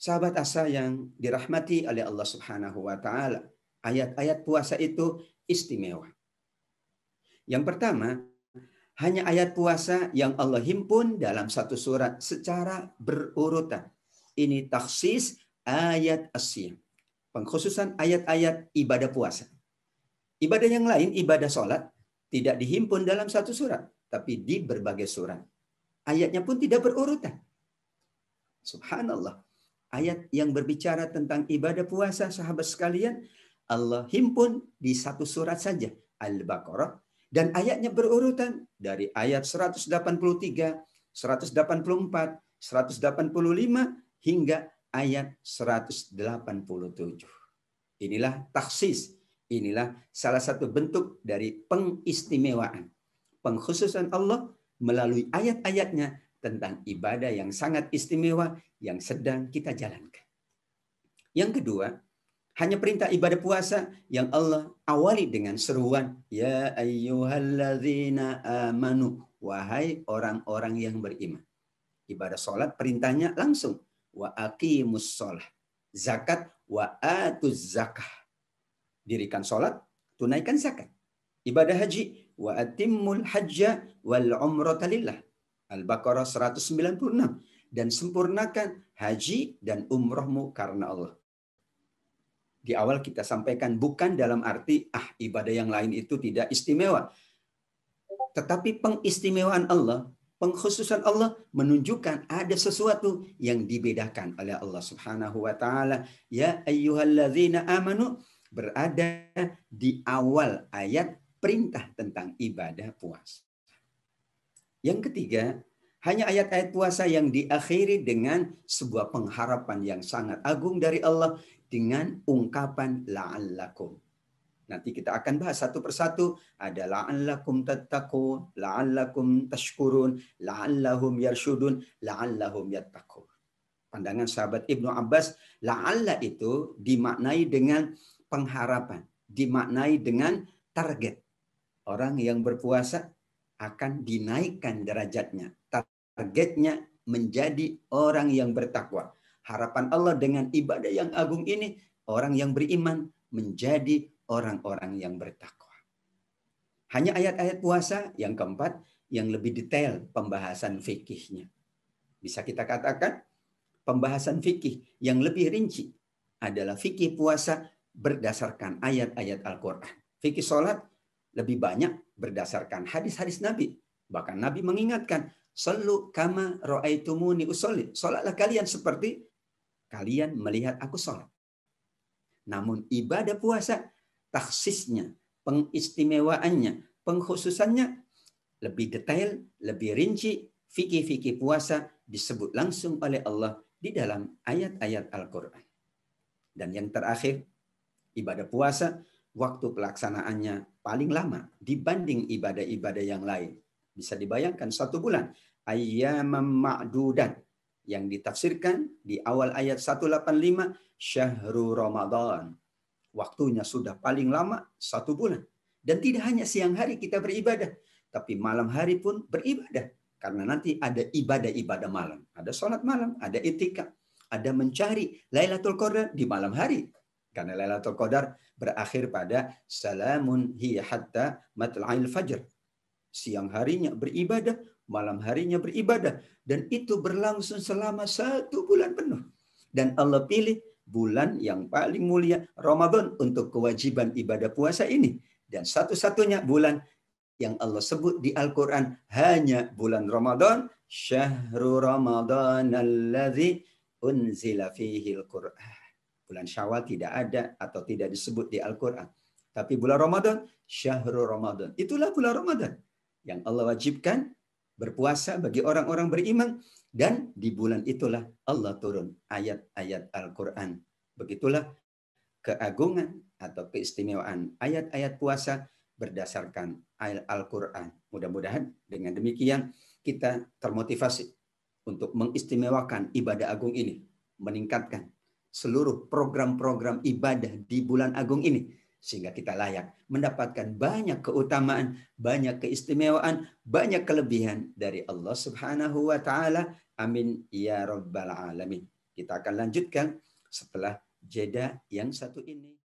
Sahabat Asa yang dirahmati oleh Allah Subhanahu wa taala, ayat-ayat puasa itu istimewa. Yang pertama, hanya ayat puasa yang Allah himpun dalam satu surat secara berurutan. Ini takhsis ayat as-siyam. Pengkhususan ayat-ayat ibadah puasa. Ibadah yang lain, ibadah sholat, tidak dihimpun dalam satu surat, tapi di berbagai surat. Ayatnya pun tidak berurutan. Subhanallah. Ayat yang berbicara tentang ibadah puasa, sahabat sekalian, Allah himpun di satu surat saja, Al-Baqarah, dan ayatnya berurutan dari ayat 183, 184, 185 hingga ayat 187. Inilah taksis, inilah salah satu bentuk dari pengistimewaan, pengkhususan Allah melalui ayat-ayatnya tentang ibadah yang sangat istimewa yang sedang kita jalankan. Yang kedua, hanya perintah ibadah puasa yang Allah awali dengan seruan, ya ayyuhalladzina amanu, wahai orang-orang yang beriman. Ibadah sholat perintahnya langsung, wa aqimus sholah. Zakat, wa atuz zakah. Dirikan sholat, tunaikan zakat. Ibadah haji, wa atimmul hajja wal umrata lillah. Al-Baqarah 196. Dan sempurnakan haji dan umrohmu karena Allah. Di awal kita sampaikan bukan dalam arti ibadah yang lain itu tidak istimewa. Tetapi pengistimewaan Allah, pengkhususan Allah menunjukkan ada sesuatu yang dibedakan oleh Allah Subhanahu wa taala. Ya ayyuhalladzina amanu berada di awal ayat perintah tentang ibadah puasa. Yang ketiga, hanya ayat-ayat puasa yang diakhiri dengan sebuah pengharapan yang sangat agung dari Allah dengan ungkapan la'allakum. Nanti kita akan bahas satu persatu. Ada la'allakum tattaqun, la'allakum tashkurun, la'allahum yarshudun, la'allahum yattaqun. Pandangan sahabat Ibnu Abbas, la'alla itu dimaknai dengan pengharapan, dimaknai dengan target. Orang yang berpuasa akan dinaikkan derajatnya. Targetnya menjadi orang yang bertakwa. Harapan Allah dengan ibadah yang agung ini, orang yang beriman menjadi orang-orang yang bertakwa. Hanya ayat-ayat puasa yang keempat yang lebih detail pembahasan fikihnya. Bisa kita katakan pembahasan fikih yang lebih rinci adalah fikih puasa berdasarkan ayat-ayat Al-Quran. Fikih sholat lebih banyak berdasarkan hadis-hadis Nabi. Bahkan Nabi mengingatkan, "Sallu kama ra'aitumuni usolli." Sholatlah kalian seperti kalian melihat aku sholat. Namun ibadah puasa, taksisnya, pengistimewaannya, pengkhususannya lebih detail, lebih rinci. Fikih-fikih puasa disebut langsung oleh Allah di dalam ayat-ayat Al-Quran. Dan yang terakhir, ibadah puasa, waktu pelaksanaannya paling lama dibanding ibadah-ibadah yang lain. Bisa dibayangkan 1 bulan. Ayyamam ma'dudan. Yang ditafsirkan di awal ayat 185, Syahrul Ramadan. Waktunya sudah paling lama 1 bulan. Dan tidak hanya siang hari kita beribadah, tapi malam hari pun beribadah. Karena nanti ada ibadah-ibadah malam. Ada sholat malam, ada itikaf, ada mencari Lailatul Qadar di malam hari. Karena Lailatul Qadar berakhir pada salamun hiya hatta matla'il fajr. Siang harinya beribadah, malam harinya beribadah. Dan itu berlangsung selama 1 bulan penuh. Dan Allah pilih bulan yang paling mulia, Ramadan, untuk kewajiban ibadah puasa ini. Dan satu-satunya bulan yang Allah sebut di Al-Quran hanya bulan Ramadan, Syahrul Ramadan alladzi unzila fihi al-Quran. Bulan Syawal tidak ada atau tidak disebut di Al-Quran. Tapi bulan Ramadan, Syahrul Ramadan. Itulah bulan Ramadan yang Allah wajibkan berpuasa bagi orang-orang beriman. Dan di bulan itulah Allah turun ayat-ayat Al-Quran. Begitulah keagungan atau keistimewaan ayat-ayat puasa berdasarkan Al-Quran. Mudah-mudahan dengan demikian kita termotivasi untuk mengistimewakan ibadah agung ini. Meningkatkan seluruh program-program ibadah di bulan agung ini. Sehingga kita layak mendapatkan banyak keutamaan, banyak keistimewaan, banyak kelebihan dari Allah Subhanahu wa ta'ala. Amin ya rabbal alamin. Kita akan lanjutkan setelah jeda yang satu ini.